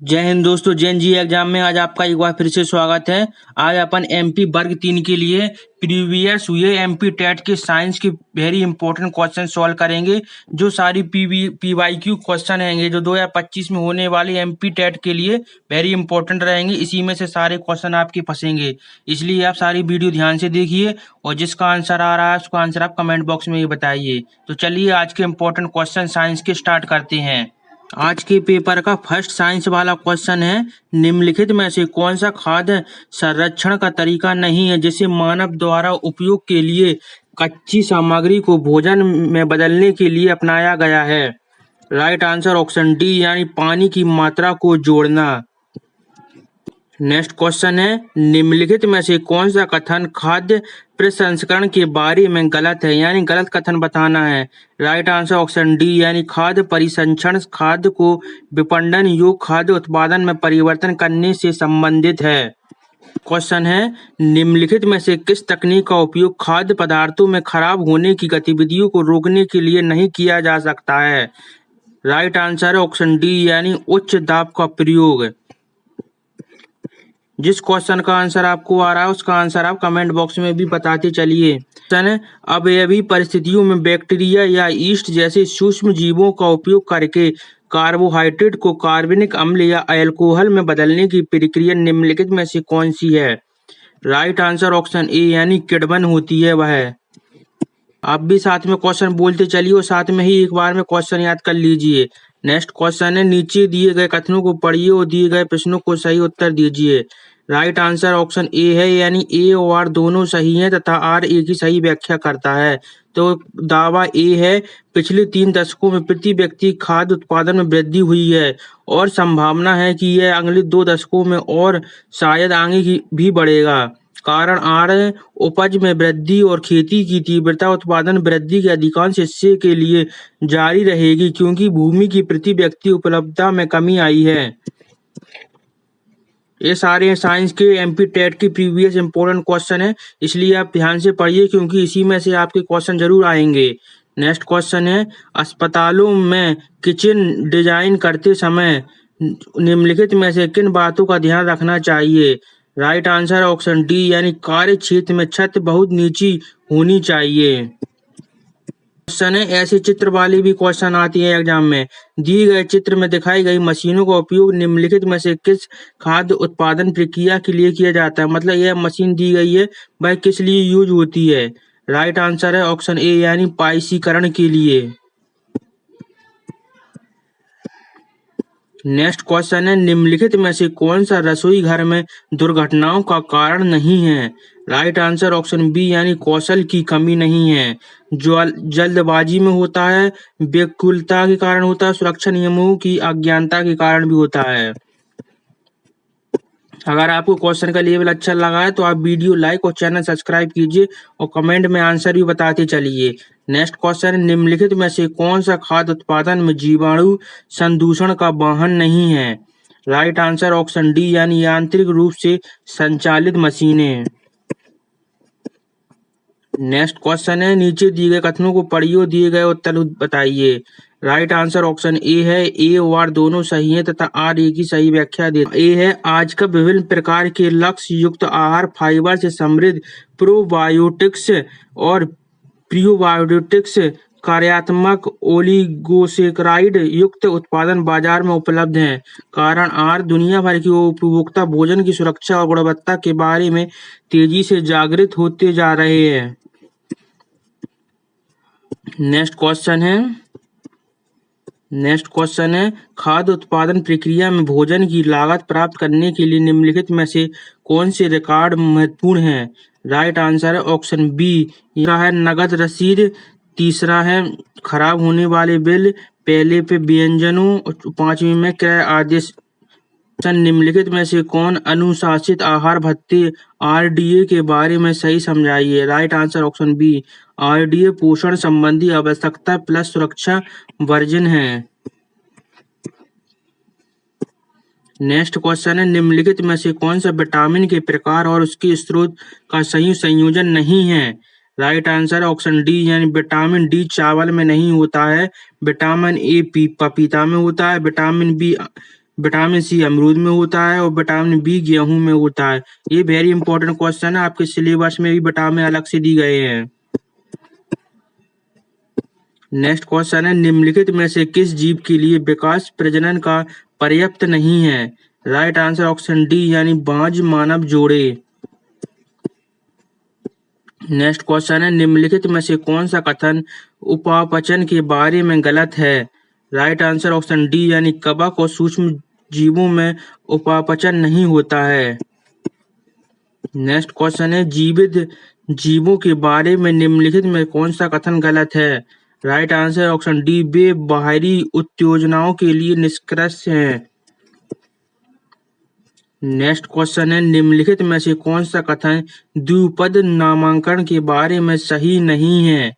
जय हिंद दोस्तों, जैन जी एग्जाम में आज आपका एक बार फिर से स्वागत है। आज अपन एमपी वर्ग 3 के लिए प्रीवियस हुए एमपी टेट के साइंस के वेरी इंपॉर्टेंट क्वेश्चन सॉल्व करेंगे। जो सारी पीवाईक्यू क्वेश्चन रहेंगे जो 2025 में होने वाले एमपी टेट के लिए वेरी इंपॉर्टेंट रहेंगे, इसी में से सारे क्वेश्चन आपके फंसेंगे। इसलिए आप सारी वीडियो ध्यान से देखिए और जिसका आंसर आ रहा है उसका आंसर आप कमेंट बॉक्स में ही बताइए। तो चलिए आज के इंपॉर्टेंट क्वेश्चन साइंस के स्टार्ट करते हैं। आज के पेपर का फर्स्ट साइंस वाला क्वेश्चन है, निम्नलिखित में से कौन सा खाद्य संरक्षण का तरीका नहीं है जिसे मानव द्वारा उपयोग के लिए कच्ची सामग्री को भोजन में बदलने के लिए अपनाया गया है। राइट आंसर ऑप्शन डी यानी पानी की मात्रा को जोड़ना। नेक्स्ट क्वेश्चन है, निम्नलिखित में से कौन सा कथन खाद्य प्रसंस्करण के बारे में गलत है, यानी गलत कथन बताना है। राइट आंसर ऑप्शन डी यानी खाद्य परिसंचरण खाद्य को विपणन योग्य खाद्य उत्पादन में परिवर्तन करने से संबंधित है। क्वेश्चन है, निम्नलिखित में से किस तकनीक का उपयोग खाद्य पदार्थों में खराब होने की गतिविधियों को रोकने के लिए नहीं किया जा सकता है। राइट आंसर है ऑप्शन डी यानी उच्च दाब का प्रयोग। जिस क्वेश्चन का आंसर आपको आ रहा है उसका आंसर आप कमेंट बॉक्स में भी बताते चलिए। क्वेश्चन है, अवयवी परिस्थितियों में बैक्टीरिया या ईस्ट जैसे सूक्ष्म जीवों का उपयोग करके कार्बोहाइड्रेट को कार्बनिक अम्ल या अल्कोहल में बदलने की प्रक्रिया निम्नलिखित में से कौन सी है। राइट आंसर ऑप्शन ए यानी किण्वन होती है वह। आप भी साथ में क्वेश्चन बोलते चलिए और साथ में ही एक बार में क्वेश्चन याद कर लीजिए। नेक्स्ट क्वेश्चन है, नीचे दिए गए कथनों को पढ़िए और दिए गए प्रश्नों को सही उत्तर दीजिए। राइट आंसर ऑप्शन ए है यानी ए और आर दोनों सही हैं तथा आर ए की सही व्याख्या करता है। तो दावा ए है, पिछले 3 दशकों में प्रति व्यक्ति खाद्य उत्पादन में वृद्धि हुई है और संभावना है कि यह अगले 2 दशकों में और शायद आगे भी बढ़ेगा। कारण आर उपज में वृद्धि और खेती की तीव्रता उत्पादन वृद्धि के अधिकांश हिस्से के लिए जारी रहेगी क्योंकि भूमि की प्रति व्यक्ति उपलब्धता में कमी आई है। ये सारे साइंस के एमपी टेट की प्रीवियस इंपॉर्टेंट क्वेश्चन है, इसलिए आप ध्यान से पढ़िए क्योंकि इसी में से आपके क्वेश्चन जरूर आएंगे। नेक्स्ट क्वेश्चन है, अस्पतालों में किचन डिजाइन करते समय निम्नलिखित में से किन बातों का ध्यान रखना चाहिए। राइट आंसर ऑप्शन डी यानी कार्य क्षेत्र में छत बहुत नीची होनी चाहिए। क्वेश्चन है, ऐसे चित्र वाली भी क्वेश्चन आती है एग्जाम में। दिए गए चित्र में दिखाई गई मशीनों का उपयोग निम्नलिखित में से किस खाद्य उत्पादन प्रक्रिया के लिए किया जाता है। मतलब यह मशीन दी गई है वह किस लिए यूज होती है। राइट आंसर है ऑप्शन ए यानी पाइसीकरण के लिए। नेक्स्ट क्वेश्चन है, निम्नलिखित में से कौन सा रसोई घर में दुर्घटनाओं का कारण नहीं है। राइट आंसर ऑप्शन बी यानी कौशल की कमी नहीं है। जो जल्दबाजी में होता है, व्याकुलता के कारण होता है, सुरक्षा नियमों की अज्ञानता के कारण भी होता है। अगर आपको क्वेश्चन का लेवल अच्छा लगा है तो आप वीडियो लाइक और चैनल सब्सक्राइब कीजिए और कमेंट में आंसर भी बताते चलिए। नेक्स्ट क्वेश्चन, निम्नलिखित में से कौन सा खाद्य उत्पादन में जीवाणु संदूषण का वाहन नहीं है। राइट आंसर ऑप्शन डी यानी यांत्रिक रूप से संचालित मशीनें। नेक्स्ट क्वेश्चन है, नीचे दिए गए कथनों को पढ़िए और दिए गए उत्तर बताइए। राइट आंसर ऑप्शन ए है, ए और आर दोनों सही हैं तथा आर ए की सही व्याख्या दे। ए है, आजकल विभिन्न प्रकार के लक्ष्य युक्त आहार फाइबर से समृद्ध प्रोबायोटिक्स और प्रीबायोटिक्स कार्यात्मक ओलिगोसेकेराइड युक्त उत्पादन बाजार में उपलब्ध हैं। कारण आर दुनिया भर के उपभोक्ता भोजन की सुरक्षा और गुणवत्ता के बारे में तेजी से जागृत होते जा रहे हैं। नेक्स्ट क्वेश्चन है, खाद्य उत्पादन प्रक्रिया में भोजन की लागत प्राप्त करने के लिए निम्नलिखित में से कौन से रिकॉर्ड महत्वपूर्ण हैं। राइट आंसर है ऑप्शन बी, यह है नकद रसीद, तीसरा है खराब होने वाले बिल, पहले पे व्यंजनों, 5वीं में क्रय आदेश। निम्नलिखित में से कौन अनुशासित आहार भत्ते आरडीए के बारे में सही समझाइए। Right answer option B, RDA पोषण संबंधी आवश्यकता प्लस सुरक्षा वर्जन है। नेक्स्ट क्वेश्चन है, निम्नलिखित में से कौन सा विटामिन के प्रकार और उसके स्रोत का सही संयोजन नहीं है। राइट आंसर ऑप्शन डी यानी विटामिन डी चावल में नहीं होता है, विटामिन ए पपीता में होता है, विटामिन बी विटामिन सी अमरूद में होता है और विटामिन बी गेहूं में होता है। ये वेरी इंपॉर्टेंट क्वेश्चन है, आपके सिलेबस में भी विटामिन अलग से दी गए हैं। नेक्स्ट क्वेश्चन है, निम्नलिखित में से किस जीव के लिए विकास प्रजनन का पर्याप्त नहीं है? राइट आंसर ऑप्शन डी यानी बांझ मानव जोड़े। नेक्स्ट क्वेश्चन है, निम्नलिखित में से कौन सा कथन उपापचन के बारे में गलत है? राइट आंसर ऑप्शन डी यानी कवक और सूक्ष्म जीवों में उपापचन नहीं होता है। नेक्स्ट क्वेश्चन है, जीवित जीवों के बारे में निम्नलिखित में कौन सा कथन गलत है? राइट आंसर ऑप्शन डी, वे बाहरी उत्तेजनाओं के लिए निष्क्रिय हैं। नेक्स्ट क्वेश्चन है, निम्नलिखित में से कौन सा कथन द्विपद नामांकन के बारे में सही नहीं है?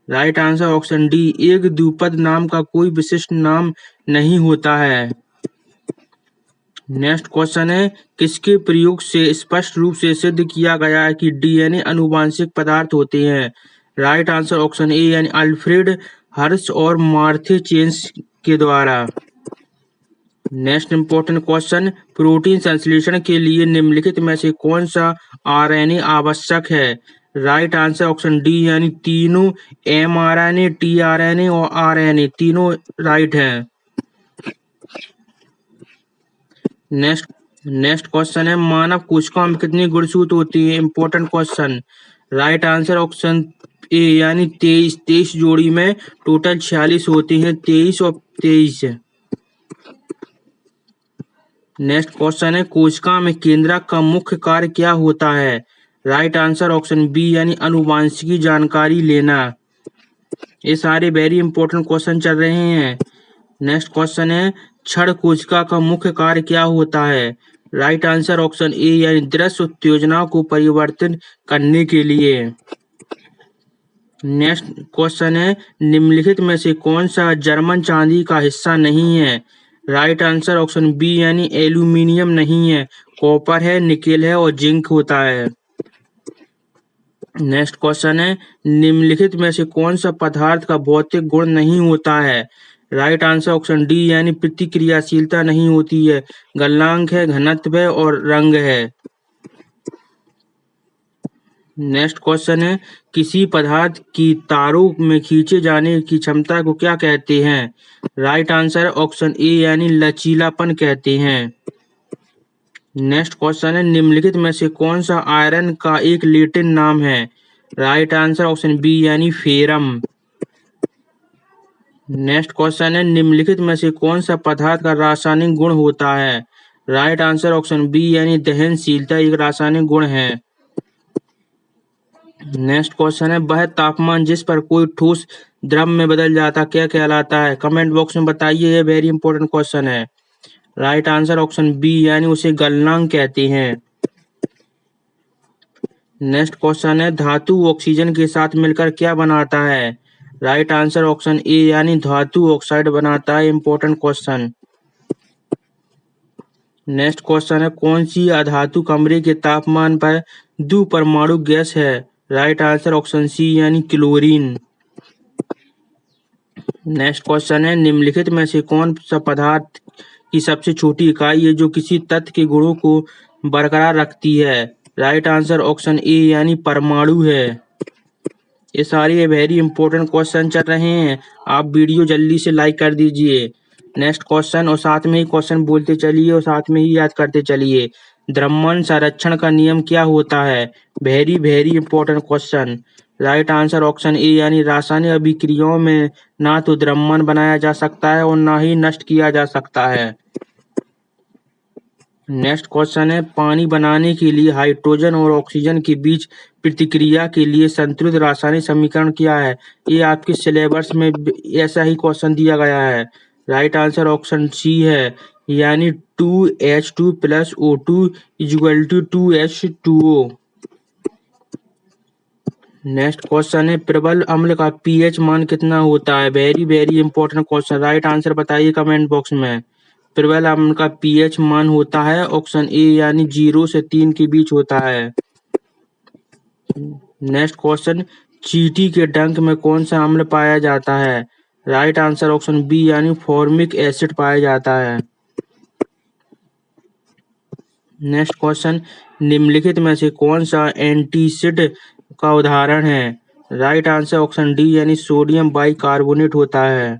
राइट आंसर ऑप्शन डी, एक द्विपद नाम का कोई विशिष्ट नाम नहीं होता है। नेक्स्ट क्वेश्चन है, किसके प्रयोग से स्पष्ट रूप से सिद्ध किया गया है कि डीएनए आनुवांशिक पदार्थ होते हैं? राइट आंसर ऑप्शन ए यानी अल्फ्रेड हर्श और मार्थे चेन्स के द्वारा। नेक्स्ट इंपॉर्टेंट क्वेश्चन, प्रोटीन संश्लेषण के लिए निम्नलिखित में से कौन सा आरएनए आवश्यक है? राइट आंसर ऑप्शन डी यानी तीनों एमआरएनए, टीआरएनए और आरएनए तीनों राइट हैं। नेक्स्ट क्वेश्चन है, मानव कोशिका में कितनी गुणसूत्र होती है? Important question. Right answer option A यानी 23 जोड़ी में टोटल 46 होती हैं, 23 और 23। नेक्स्ट क्वेश्चन है, कोशिका में केंद्रक का मुख्य कार्य क्या होता है? राइट आंसर ऑप्शन बी यानी आनुवांशिकी जानकारी लेना। ये सारे वेरी इंपॉर्टेंट क्वेश्चन चल रहे हैं। नेक्स्ट क्वेश्चन है, क्षण कोशिका का मुख्य कार्य क्या होता है? राइट आंसर ऑप्शन ए यानी दृश्य उत्तेजना को परिवर्तन करने के लिए। नेक्स्ट क्वेश्चन है, निम्नलिखित में से कौन सा जर्मन चांदी का हिस्सा नहीं है? राइट आंसर ऑप्शन बी यानी एल्यूमिनियम नहीं है, कॉपर है, निकेल है और जिंक होता है। नेक्स्ट क्वेश्चन है, निम्नलिखित में से कौन सा पदार्थ का भौतिक गुण नहीं होता है? राइट आंसर ऑप्शन डी यानी प्रतिक्रियाशीलता नहीं होती है, गलनांक है, घनत्व है और रंग है। नेक्स्ट क्वेश्चन है, किसी पदार्थ की तारों में खींचे जाने की क्षमता को क्या कहते हैं? राइट आंसर ऑप्शन ए यानी लचीलापन कहते हैं। नेक्स्ट क्वेश्चन है, निम्नलिखित में से कौन सा आयरन का एक लैटिन नाम है? राइट आंसर ऑप्शन बी यानी फेरम। नेक्स्ट क्वेश्चन है, निम्नलिखित में से कौन सा पदार्थ का रासायनिक गुण होता है? राइट आंसर ऑप्शन बी यानी दहनशीलता एक रासायनिक गुण है। नेक्स्ट क्वेश्चन है, वह तापमान जिस पर कोई ठोस द्रव में बदल जाता क्या कहलाता है? कमेंट बॉक्स में बताइए, ये वेरी इंपॉर्टेंट क्वेश्चन है। राइट आंसर ऑप्शन बी यानी उसे गलनांक कहते हैं। नेक्स्ट क्वेश्चन है, धातु ऑक्सीजन के साथ मिलकर क्या बनाता है? राइट आंसर ऑप्शन ए यानी धातु ऑक्साइड बनाता है। Important question. नेक्स्ट क्वेश्चन है, कौन सी अधातु कमरे के तापमान पर द्विपरमाणु गैस है? राइट आंसर ऑप्शन सी यानी क्लोरीन। नेक्स्ट क्वेश्चन है, निम्नलिखित में से कौन सा पदार्थ की सबसे छोटी इकाई है जो किसी तत्व के गुणों को बरकरार रखती है? राइट आंसर ऑप्शन ए यानी परमाणु है। ये सारे वेरी इंपॉर्टेंट क्वेश्चन चल रहे हैं, आप वीडियो जल्दी से लाइक कर दीजिए। नेक्स्ट क्वेश्चन और साथ में ही क्वेश्चन बोलते चलिए और साथ में ही याद करते चलिए। द्रव्यमान संरक्षण का नियम क्या होता है? Very important question. Right answer option A यानी रासायनिक अभिक्रियाओं में ना तो द्रव्यमान बनाया जा सकता है और ना ही नष्ट किया जा सकता है। नेक्स्ट क्वेश्चन है, पानी बनाने के लिए हाइड्रोजन और ऑक्सीजन के बीच प्रतिक्रिया के लिए संतुलित रासायनिक समीकरण क्या है? ये आपके सिलेबस में ऐसा ही क्वेश्चन दिया गया है। राइट आंसर ऑप्शन सी है यानी 2H2 + O2 = 2H2O। Next question है, प्रबल अम्ल का पीएच मान कितना होता है? Very important question. Right answer बताइए कमेंट बॉक्स में। प्रबल अम्ल का पीएच मान होता है ऑप्शन ए यानी 0 से 3 के बीच होता है। नेक्स्ट क्वेश्चन, चींटी के डंक में कौन सा अम्ल पाया जाता है? राइट आंसर ऑप्शन बी यानी फॉर्मिक एसिड पाया जाता है। नेक्स्ट क्वेश्चन, निम्नलिखित में से कौन सा एंटीसिड का उदाहरण है? राइट आंसर ऑप्शन डी यानी सोडियम बाइकार्बोनेट होता है।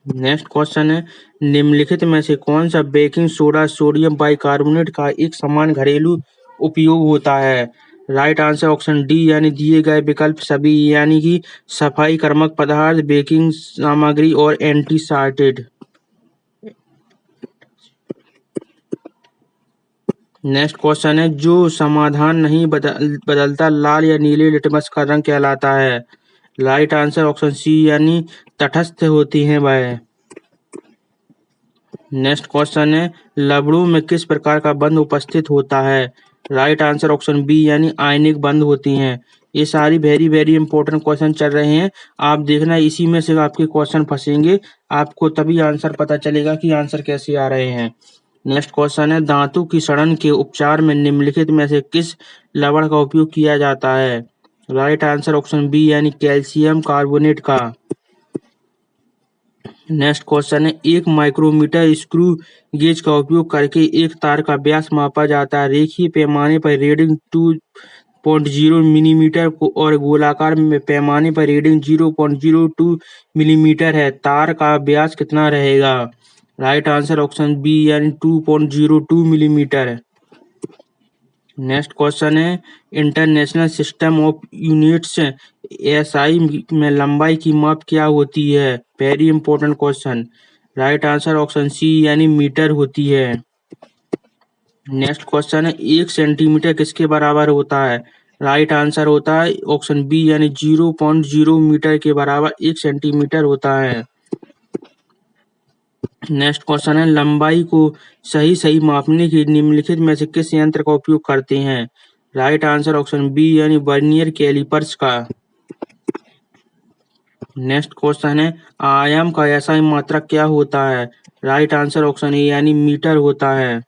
नेक्स्ट क्वेश्चन है, निम्नलिखित में से कौन सा बेकिंग सोडा सोडियम बाइकार्बोनेट का एक समान घरेलू उपयोग होता है? राइट आंसर ऑप्शन डी यानी दिए गए विकल्प सभी यानी कि सफाई कर्मक पदार्थ, बेकिंग सामग्री और एंटीसाइड। नेक्स्ट क्वेश्चन है, जो समाधान नहीं बदलता लाल या नीले लिटमस का रंग कहलाता है? राइट आंसर ऑप्शन सी यानी तटस्थ होती हैं वह। नेक्स्ट क्वेश्चन है, लवणों में किस प्रकार का बंध उपस्थित होता है? राइट आंसर ऑप्शन बी यानी आयनिक बंध होती हैं। ये सारी वेरी वेरी इंपॉर्टेंट क्वेश्चन चल रहे हैं, आप देखना इसी में से आपके क्वेश्चन फंसेंगे, आपको तभी आंसर पता चलेगा कि आंसर कैसे आ रहे हैं। नेक्स्ट क्वेश्चन है, दांतों की सड़न के उपचार में निम्नलिखित में से किस लवण का उपयोग किया जाता है? राइट आंसर ऑप्शन बी यानी कैल्शियम कार्बोनेट का। नेक्स्ट क्वेश्चन है, एक माइक्रोमीटर स्क्रू गेज का उपयोग करके एक तार का व्यास मापा जाता है। रेखीय पैमाने पर रीडिंग 2.0 मिलीमीटर और गोलाकार में पैमाने पर रीडिंग 0.02 मिलीमीटर है। तार का व्यास कितना रहेगा? राइट आंसर ऑप्शन बी यानी 2.02 मिलीमीटर। नेक्स्ट क्वेश्चन है, international system of units SI में लंबाई की माप क्या होती है? Very important question. Right answer option C यानी मीटर होती है। नेक्स्ट क्वेश्चन है, 1 सेंटीमीटर किसके बराबर होता है? राइट आंसर होता है ऑप्शन बी यानी 0.0 मीटर के बराबर 1 सेंटीमीटर होता है। नेक्स्ट क्वेश्चन है, लंबाई को सही मापने के निम्नलिखित में से किस यंत्र का उपयोग करते हैं? राइट आंसर ऑप्शन बी यानी वर्नियर कैलिपर्स का। नेक्स्ट क्वेश्चन है, आयाम का एसआई मात्रक क्या होता है? राइट आंसर ऑप्शन ए यानी मीटर होता है।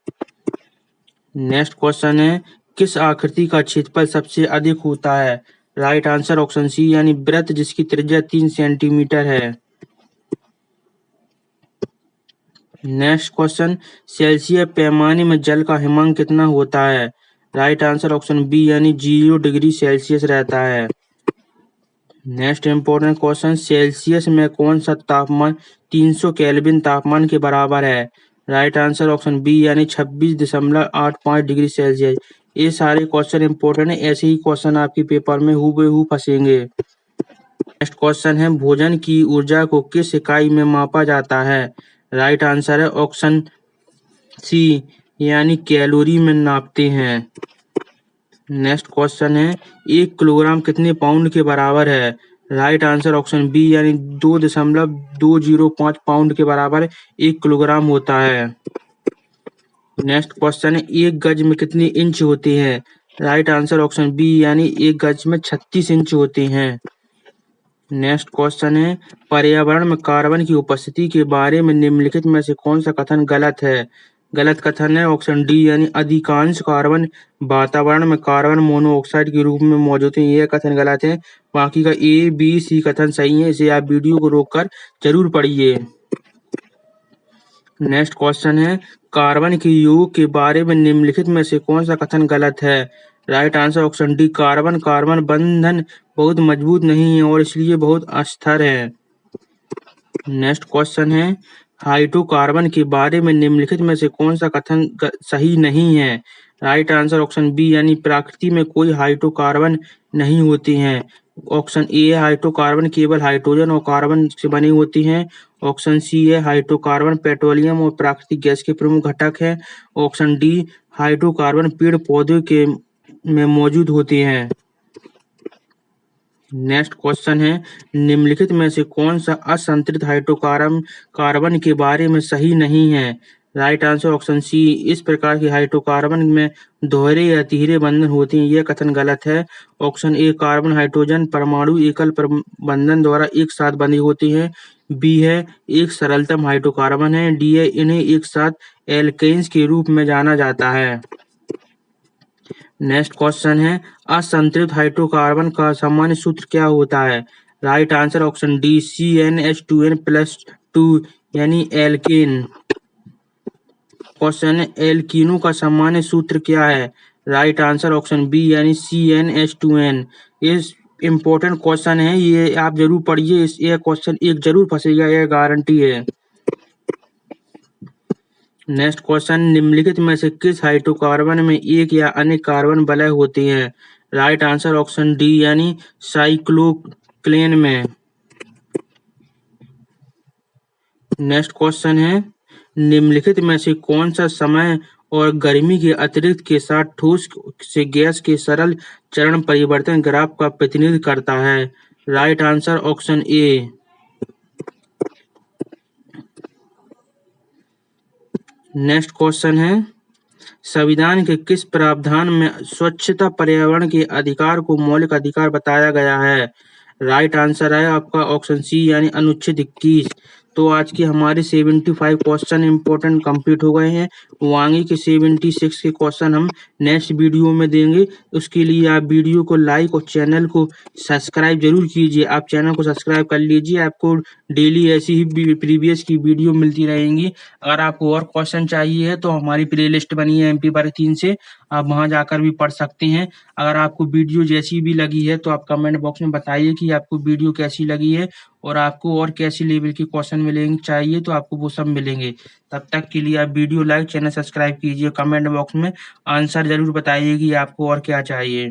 नेक्स्ट क्वेश्चन है, किस आकृति का क्षेत्रफल सबसे अधिक होता है? राइट आंसर ऑप्शन सी यानी वृत्त जिसकी त्रिज्या 3 सेंटीमीटर है। नेक्स्ट क्वेश्चन, सेल्सियस पैमाने में जल का हिमांक कितना होता है? राइट आंसर ऑप्शन बी यानी 0 डिग्री सेल्सियस रहता है। नेक्स्ट इंपॉर्टेंट क्वेश्चन, सेल्सियस में कौन सा तापमान 300 केल्विन तापमान के बराबर है? राइट आंसर ऑप्शन बी यानी 26.85 डिग्री सेल्सियस। ये सारे क्वेश्चन इंपॉर्टेंट है, ऐसे ही क्वेश्चन आपके पेपर में हूबहू फंसेंगे। नेक्स्ट क्वेश्चन है, भोजन की ऊर्जा को किस इकाई में मापा जाता है? राइट आंसर है ऑप्शन सी यानी कैलोरी में नापते हैं। नेक्स्ट क्वेश्चन है, 1 किलोग्राम कितने पाउंड के बराबर है? राइट आंसर ऑप्शन बी यानी 2.205 पाउंड के बराबर 1 किलोग्राम होता है। नेक्स्ट क्वेश्चन है, 1 गज में कितनी इंच होती है? राइट आंसर ऑप्शन बी यानी 1 गज में 36 इंच होती हैं। नेक्स्ट क्वेश्चन है, पर्यावरण में कार्बन की उपस्थिति के बारे में निम्नलिखित में से कौन सा कथन गलत है? गलत कथन है ऑप्शन डी यानी अधिकांश कार्बन वातावरण में कार्बन मोनोऑक्साइड के रूप में मौजूद है। यह कथन गलत है, बाकी का ए बी सी कथन सही है, इसे आप वीडियो को रोककर जरूर पढ़िए। नेक्स्ट क्वेश्चन है, कार्बन के यौगिक के बारे में निम्नलिखित में से कौन सा कथन गलत है? Right answer option D carbon carbon बंधन बहुत मजबूत नहीं है और इसलिए बहुत अस्थिर है। नेक्स्ट क्वेश्चन है, हाइड्रोकार्बन के बारे में निम्नलिखित में से कौन सा कथन सही नहीं है? राइट आंसर ऑप्शन बी यानी प्रकृति में कोई हाइड्रोकार्बन नहीं होती हैं। ऑप्शन ए हाइड्रोकार्बन केवल हाइड्रोजन और कार्बन से बनी होती हैं। ऑप्शन सी है हाइड्रोकार्बन पेट्रोलियम और प्राकृतिक गैस के प्रमुख घटक हैं। ऑप्शन डी हाइड्रोकार्बन पेड़ पौधे के में मौजूद होती हैं। नेक्स्ट क्वेश्चन है, निम्नलिखित में से कौन सा असंतृप्त हाइड्रोकार्बन कार्बन के बारे में सही नहीं है? राइट आंसर ऑप्शन सी, इस प्रकार के हाइड्रोकार्बन में दोहरे या तिहरे बंधन होते हैं, यह कथन गलत है। ऑप्शन ए कार्बन हाइड्रोजन परमाणु एकल बंधन द्वारा एक साथ बंधे होते हैं। बी है एक सरलतम हाइड्रोकार्बन है। डी है इन्हें एक साथ एल्केन्स के रूप में जाना जाता है। नेक्स्ट क्वेश्चन है, असंतृप्त हाइड्रोकार्बन का सामान्य सूत्र क्या होता है? Right answer option D CnH2n+2 यानी एल्केन। क्वेश्चन है, एल्कीनो का सामान्य सूत्र क्या है? राइट आंसर ऑप्शन बी यानी CnH2n। ये इम्पोर्टेंट क्वेश्चन है, ये आप जरूर पढ़िए, ये क्वेश्चन एक जरूर फंसेगा, यह गारंटी है। नेक्स्ट क्वेश्चन, निम्नलिखित में से किस हाइड्रोकार्बन में एक या अनेक कार्बन वलय होते हैं? राइट आंसर ऑप्शन डी यानी साइक्लोक्लेन में। नेक्स्ट क्वेश्चन है, निम्नलिखित में से कौन सा समय और गर्मी के अतिरिक्त के साथ ठोस से गैस के सरल चरण परिवर्तन ग्राफ का प्रतिनिधित्व करता है? Right answer option A. Next question है, संविधान के किस प्रावधान में स्वच्छता पर्यावरण के अधिकार को मौलिक अधिकार बताया गया है? राइट आंसर है आपका ऑप्शन सी यानी अनुच्छेद 21। तो आज की हमारे 75 क्वेश्चन इंपॉर्टेंट कंप्लीट हो गए हैं। आगे के 76 के क्वेश्चन हम नेक्स्ट वीडियो में देंगे। उसके लिए आप वीडियो को लाइक और चैनल को सब्सक्राइब जरूर कीजिए। आप चैनल को सब्सक्राइब कर लीजिए, आपको डेली ऐसी ही प्रीवियस की वीडियो मिलती रहेंगी। अगर आपको और क्वेश्चन चाहिए है तो हमारी प्ले लिस्ट बनी है MP वर्ग 3 से, आप वहां जाकर भी पढ़ सकते हैं। अगर आपको वीडियो जैसी भी लगी है तो आप कमेंट बॉक्स में बताइए कि आपको वीडियो कैसी लगी है और आपको और कैसी लेवल के क्वेश्चन मिलेंगे चाहिए तो आपको वो सब मिलेंगे। तब तक के लिए आप वीडियो लाइक, चैनल सब्सक्राइब कीजिए, कमेंट बॉक्स में आंसर जरूर बताइए कि आपको और क्या चाहिए।